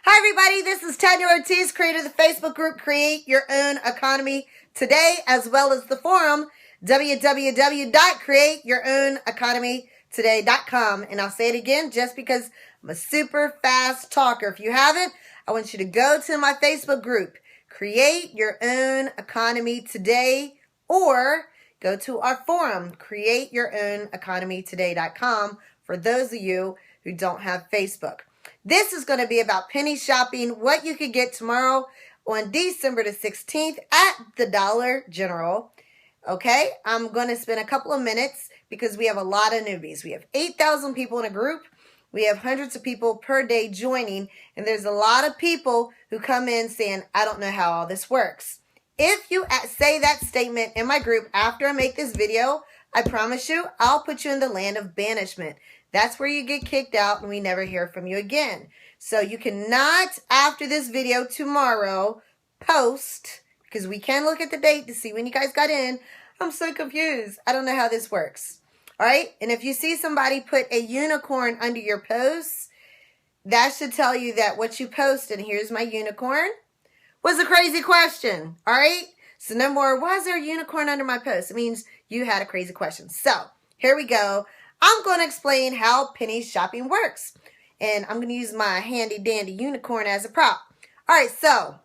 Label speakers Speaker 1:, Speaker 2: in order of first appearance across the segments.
Speaker 1: Hi everybody, this is Tanya Ortiz, creator of the Facebook group Create Your Own Economy Today, as well as the forum www.createyourown.economytoday.com. And I'll say it again just because I'm a super fast talker. If you haven't, I want you to go to my Facebook group, Create Your Own Economy Today, or go to our forum, createyourown.economytoday.com, for those of you who don't have Facebook. This is going to be about penny shopping, what you could get tomorrow on December the 16th at the Dollar General. Okay, I'm going to spend a couple of minutes because we have a lot of newbies. We have 8,000 people in a group. We have hundreds of people per day joining, and there's a lot of people who come in saying, I don't know how all this works. If you say that statement in my group after I make this video, I promise you, I'll put you in the land of banishment. That's where you get kicked out and we never hear from you again. So you cannot, after this video tomorrow, post, because we can look at the date to see when you guys got in. I'm so confused. I don't know how this works. All right. And if you see somebody put a unicorn under your post, that should tell you that what you posted, and here's my unicorn, was a crazy question. All right. So no more, why is there a unicorn under my post? It means you had a crazy question. So here we go. I'm going to explain how penny shopping works. And I'm going to use my handy dandy unicorn as a prop. All right, so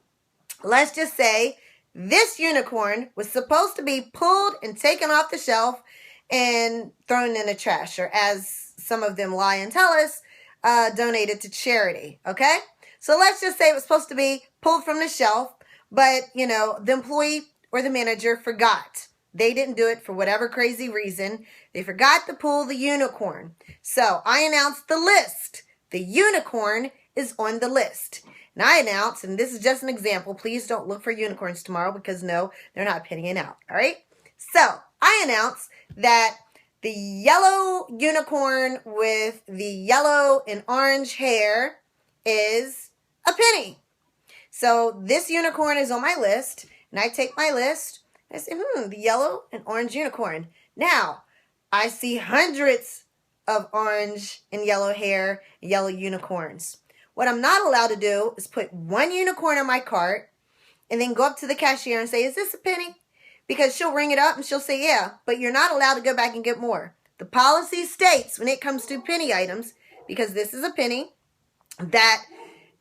Speaker 1: let's just say this unicorn was supposed to be pulled and taken off the shelf and thrown in the trash, or as some of them lie and tell us, donated to charity, okay? So let's just say it was supposed to be pulled from the shelf, but, you know, the employee or the manager forgot. They didn't do it for whatever crazy reason. They forgot to pull the unicorn. So I announced the list. The unicorn is on the list. And I announced, and this is just an example, please don't look for unicorns tomorrow because no, they're not pennying out. All right. So I announced that the yellow unicorn with the yellow and orange hair is a penny. So this unicorn is on my list, and I take my list. I say, the yellow and orange unicorn. Now, I see hundreds of orange and yellow hair, yellow unicorns. What I'm not allowed to do is put one unicorn in my cart and then go up to the cashier and say, is this a penny? Because she'll ring it up and she'll say, yeah, but you're not allowed to go back and get more. The policy states when it comes to penny items, because this is a penny, that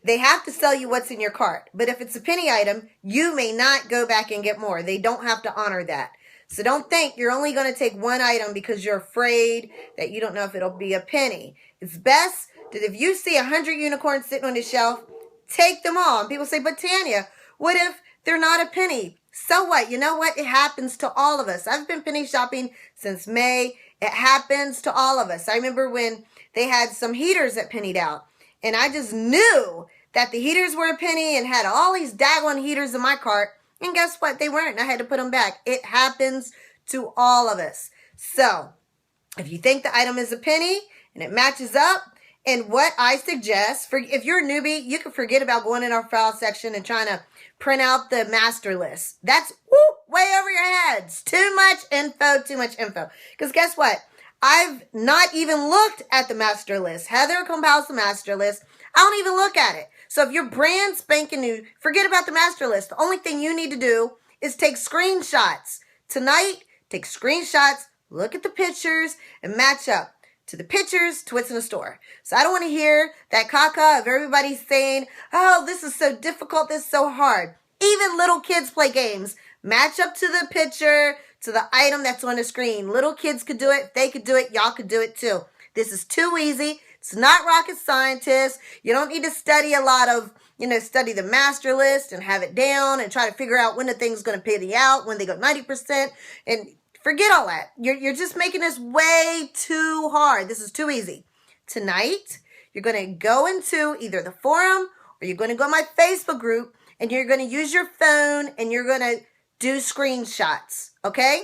Speaker 1: they have to sell you what's in your cart. But if it's a penny item, you may not go back and get more. They don't have to honor that. So don't think you're only going to take one item because you're afraid that you don't know if it'll be a penny. It's best that if you see 100 unicorns sitting on the shelf, take them all. And people say, but Tanya, what if they're not a penny? So what? You know what? It happens to all of us. I've been penny shopping since May. It happens to all of us. I remember when they had some heaters that pennied out. And I just knew that the heaters were a penny and had all these daggone heaters in my cart. And guess what? They weren't. And I had to put them back. It happens to all of us. So if you think the item is a penny and it matches up, and what I suggest, for if you're a newbie, you can forget about going in our file section and trying to print out the master list. That's way over your heads. Too much info, too much info. Because guess what? I've not even looked at the master list. Heather compiles the master list. I don't even look at it. So if you're brand spanking new, forget about the master list. The only thing you need to do is take screenshots. Tonight, take screenshots, look at the pictures, and match up to the pictures to what's in the store. So I don't want to hear that caca of everybody saying, oh, this is so difficult, this is so hard. Even little kids play games. Match up to the picture, to the item that's on the screen. Little kids could do it. They could do it. Y'all could do it too. This is too easy. It's not rocket scientists. You don't need to study a lot of, study the master list and have it down and try to figure out when the thing's going to pay out, when they go 90%. And forget all that. You're just making this way too hard. This is too easy. Tonight, you're going to go into either the forum or you're going to go to my Facebook group and you're going to use your phone and you're going to do screenshots, okay?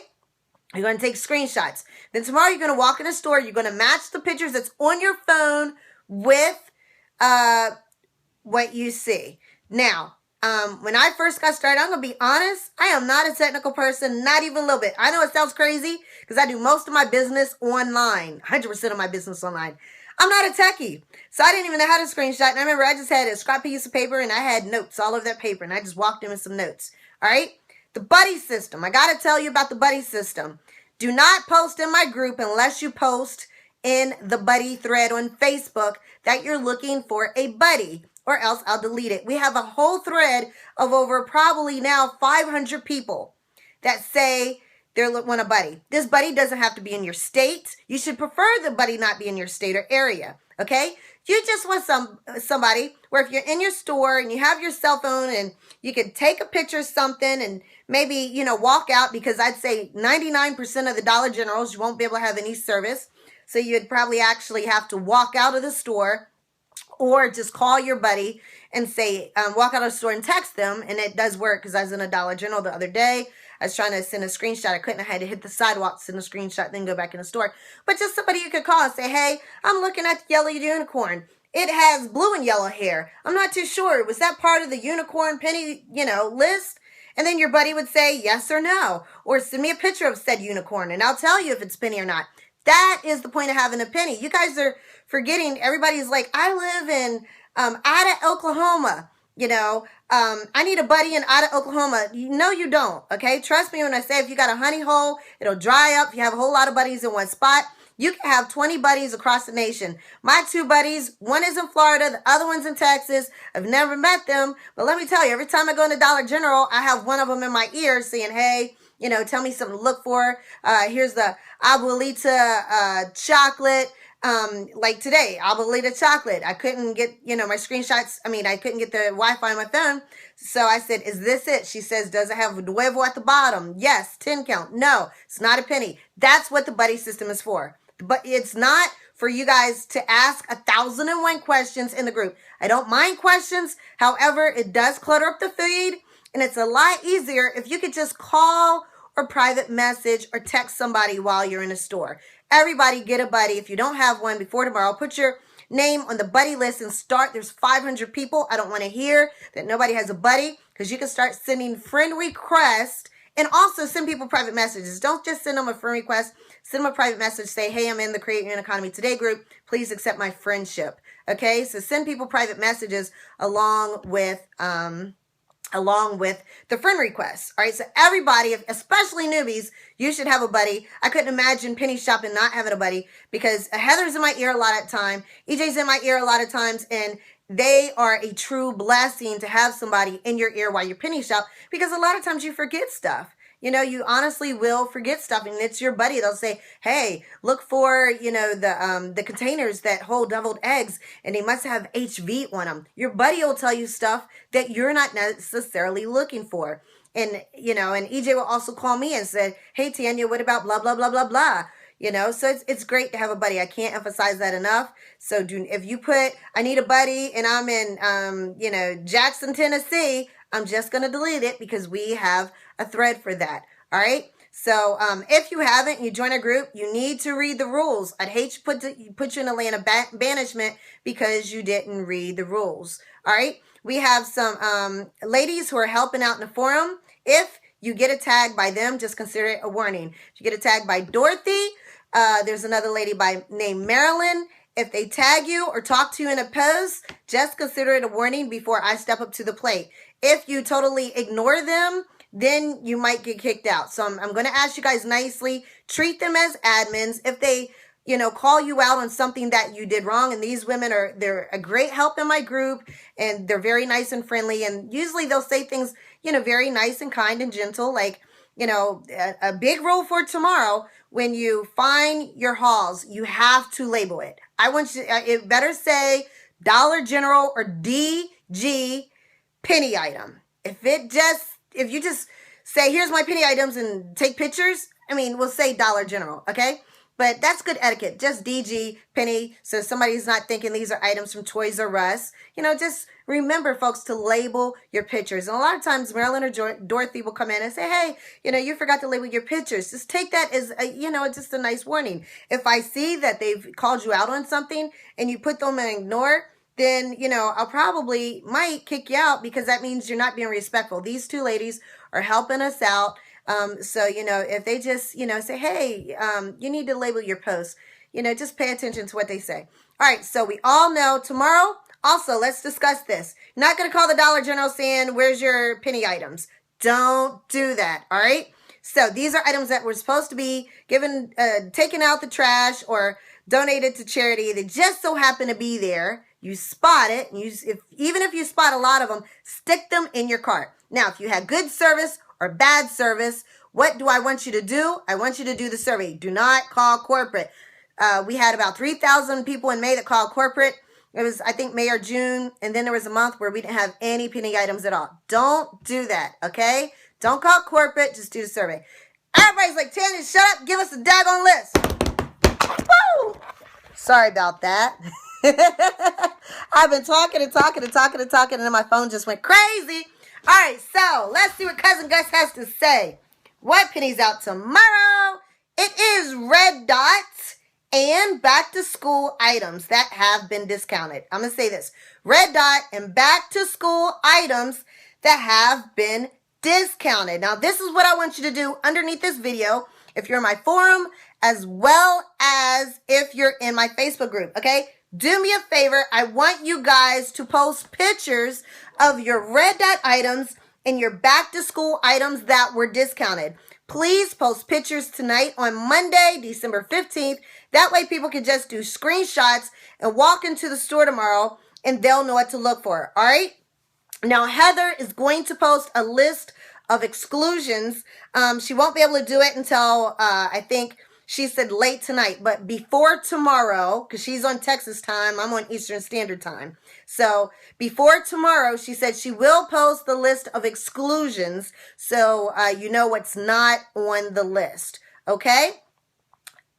Speaker 1: You're going to take screenshots. Then tomorrow you're going to walk in a store. You're going to match the pictures that's on your phone with what you see. Now, when I first got started, I'm going to be honest, I am not a technical person, not even a little bit. I know it sounds crazy because I do most of my business online, 100% of my business online. I'm not a techie, so I didn't even know how to screenshot. And I remember I just had a scrap piece of paper and I had notes all over that paper, and I just walked in with some notes. All right? The buddy system. I got to tell you about the buddy system. Do not post in my group unless you post in the buddy thread on Facebook that you're looking for a buddy, or else I'll delete it. We have a whole thread of over probably now 500 people that say they want a buddy. This buddy doesn't have to be in your state. You should prefer the buddy not be in your state or area, okay? You just want somebody where if you're in your store and you have your cell phone and you can take a picture of something and maybe, you know, walk out, because I'd say 99% of the Dollar Generals, you won't be able to have any service. So you'd probably actually have to walk out of the store, or just call your buddy and say, walk out of the store and text them. And it does work, because I was in a Dollar General the other day. I was trying to send a screenshot. I couldn't. I had to hit the sidewalk, send a screenshot, then go back in the store. But just somebody you could call and say, hey, I'm looking at the yellow unicorn. It has blue and yellow hair. I'm not too sure. Was that part of the unicorn penny, list? And then your buddy would say yes or no. Or send me a picture of said unicorn, and I'll tell you if it's penny or not. That is the point of having a penny. You guys are forgetting. Everybody's like, I live in Ada, Oklahoma. I need a buddy in Ada, Oklahoma. No, you don't. Okay, trust me when I say if you got a honey hole, it'll dry up. If you have a whole lot of buddies in one spot, you can have 20 buddies across the nation. My 2 buddies, one is in Florida, the other one's in Texas. I've never met them, but let me tell you, every time I go into Dollar General, I have one of them in my ear saying, hey, tell me something to look for. Here's the Abuelita chocolate. Like today, Abuelita chocolate. I couldn't get, my screenshots. I couldn't get the Wi-Fi on my phone. So I said, is this it? She says, does it have a nuevo at the bottom? Yes. 10 count. No, it's not a penny. That's what the buddy system is for. But it's not for you guys to ask 1,001 questions in the group. I don't mind questions. However, it does clutter up the feed, and it's a lot easier if you could just call or private message or text somebody while you're in a store. Everybody get a buddy. If you don't have one before tomorrow, put your name on the buddy list and start. There's 500 people. I don't want to hear that nobody has a buddy, because you can start sending friend requests and also send people private messages. Don't just send them a friend request. Send them a private message. Say, hey, I'm in the Create Your Own Economy Today group. Please accept my friendship. Okay, so send people private messages along with the friend requests. All right, so everybody, especially newbies, you should have a buddy. I couldn't imagine penny shopping not having a buddy, because Heather's in my ear a lot of time. EJ's in my ear a lot of times, and they are a true blessing to have somebody in your ear while you penny shop, because a lot of times you forget stuff. You honestly will forget stuff, and it's your buddy. They'll say, hey, look for, the containers that hold deviled eggs, and they must have HV on them. Your buddy will tell you stuff that you're not necessarily looking for. And, and EJ will also call me and say, hey, Tanya, what about blah, blah, blah, blah, blah. So it's great to have a buddy. I can't emphasize that enough. So if you put, I need a buddy, and I'm in, Jackson, Tennessee, I'm just going to delete it, because we have a thread for that. All right. So if you haven't, you join a group, you need to read the rules. I'd hate to put you in a land of banishment because you didn't read the rules. All right. We have some ladies who are helping out in the forum. If you get a tag by them, just consider it a warning. If you get a tag by Dorothy, there's another lady named Marilyn. If they tag you or talk to you in a post, just consider it a warning before I step up to the plate. If you totally ignore them, then you might get kicked out. So I'm going to ask you guys nicely, treat them as admins. If they, call you out on something that you did wrong, and these women they're a great help in my group, and they're very nice and friendly. And usually they'll say things, very nice and kind and gentle, like, a big rule for tomorrow. When you find your hauls, you have to label it. I want you, it better say Dollar General or DG penny item. If you just say, here's my penny items, and take pictures, we'll say Dollar General, okay? But that's good etiquette. Just DG penny, so somebody's not thinking these are items from Toys R Us. Just remember, folks, to label your pictures. And a lot of times Marilyn or Dorothy will come in and say, hey, you forgot to label your pictures. Just take that as just a nice warning. If I see that they've called you out on something and you put them and ignore, then, I'll probably might kick you out, because that means you're not being respectful. These 2 ladies are helping us out. So, if they just, say, hey, you need to label your posts, just pay attention to what they say. All right, so we all know tomorrow, also, let's discuss this. You're not going to call the Dollar General saying, where's your penny items? Don't do that, all right? So these are items that were supposed to be given, taken out the trash or donated to charity. They just so happen to be there. You spot it. Even if you spot a lot of them, stick them in your cart. Now, if you had good service or bad service, what do I want you to do? I want you to do the survey. Do not call corporate. We had about 3,000 people in May that called corporate. It was, I think, May or June. And then there was a month where we didn't have any penny items at all. Don't do that, okay? Don't call corporate. Just do the survey. Everybody's like, Tanya, shut up. Give us a daggone list. Woo! Sorry about that. I've been talking, and then my phone just went crazy. All right, so let's see what Cousin Gus has to say. What penny's out tomorrow? It is Red Dot and back to school items that have been discounted. I'm going to say this. Red Dot and back to school items that have been discounted. Now, this is what I want you to do underneath this video if you're in my forum as well as if you're in my Facebook group, okay? Do me a favor. I want you guys to post pictures of your Red Dot items and your back to school items that were discounted. Please post pictures tonight on Monday, December 15th. That way people can just do screenshots and walk into the store tomorrow and they'll know what to look for. All right. Now, Heather is going to post a list of exclusions. She won't be able to do it until, I think she said late tonight, but before tomorrow, because she's on Texas time, I'm on Eastern Standard Time. So before tomorrow, she said she will post the list of exclusions so you know what's not on the list. Okay?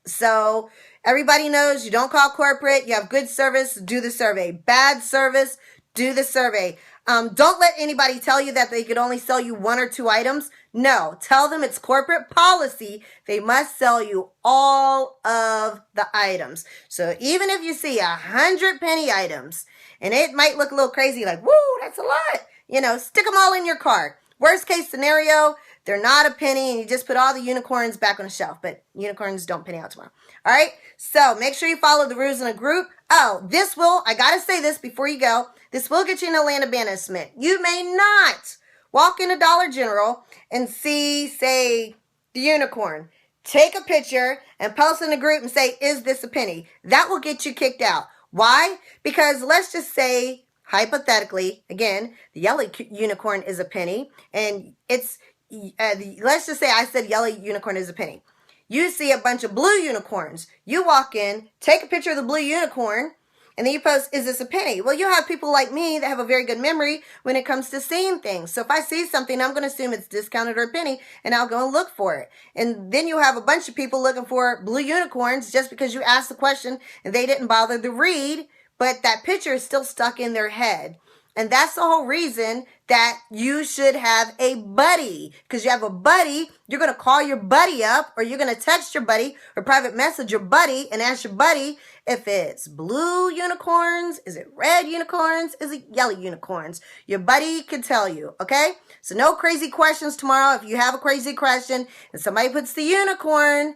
Speaker 1: So everybody knows you don't call corporate. You have good service, do the survey. Bad service, do the survey. Don't let anybody tell you that they could only sell you 1 or 2 items. No, tell them it's corporate policy. They must sell you all of the items. So even if you see 100 penny items, and it might look a little crazy, like, woo, that's a lot. You know, stick them all in your cart. Worst case scenario, they're not a penny, and you just put all the unicorns back on the shelf. But unicorns don't penny out tomorrow. All right? So make sure you follow the rules in a group. Oh, this will, I got to say this before you go. This will get you an Atlanta Banana Smith. You may not walk in a Dollar General and see, say, the unicorn. Take a picture and post in the group and say, is this a penny? That will get you kicked out. Why? Because let's just say, hypothetically, again, the yellow unicorn is a penny. And it's, let's just say I said yellow unicorn is a penny. You see a bunch of blue unicorns. You walk in, take a picture of the blue unicorn, and then you post, is this a penny? Well, you have people like me that have a very good memory when it comes to seeing things. So if I see something, I'm going to assume it's discounted or a penny, and I'll go and look for it. And then you have a bunch of people looking for blue unicorns just because you asked the question and they didn't bother to read, but that picture is still stuck in their head. And that's the whole reason that you should have a buddy. Because you have a buddy, you're going to call your buddy up, or you're going to text your buddy or private message your buddy and ask your buddy if it's blue unicorns, is it red unicorns, is it yellow unicorns? Your buddy can tell you, okay? So no crazy questions tomorrow. If you have a crazy question and somebody puts the unicorn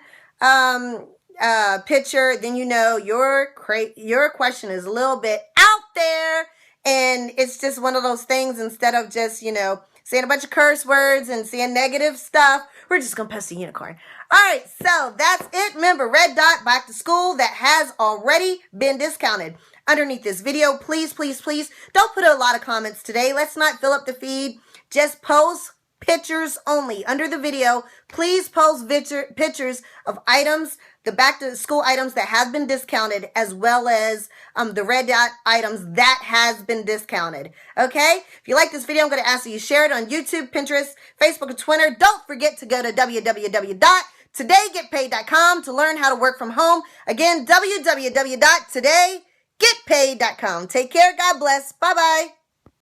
Speaker 1: picture, then you know your question is a little bit out there. And it's just one of those things, instead of just, you know, saying a bunch of curse words and saying negative stuff, we're just going to post a unicorn. All right, so that's it. Remember, Red Dot back to school that has already been discounted. Underneath this video, please, please, please don't put a lot of comments today. Let's not fill up the feed. Just post pictures only. Under the video, please post pictures of items, the back to school items that have been discounted, as well as the Red Dot items that has been discounted. Okay? If you like this video, I'm going to ask that you share it on YouTube, Pinterest, Facebook, and Twitter. Don't forget to go to www.todaygetpaid.com to learn how to work from home. Again, www.todaygetpaid.com. Take care. God bless. Bye-bye.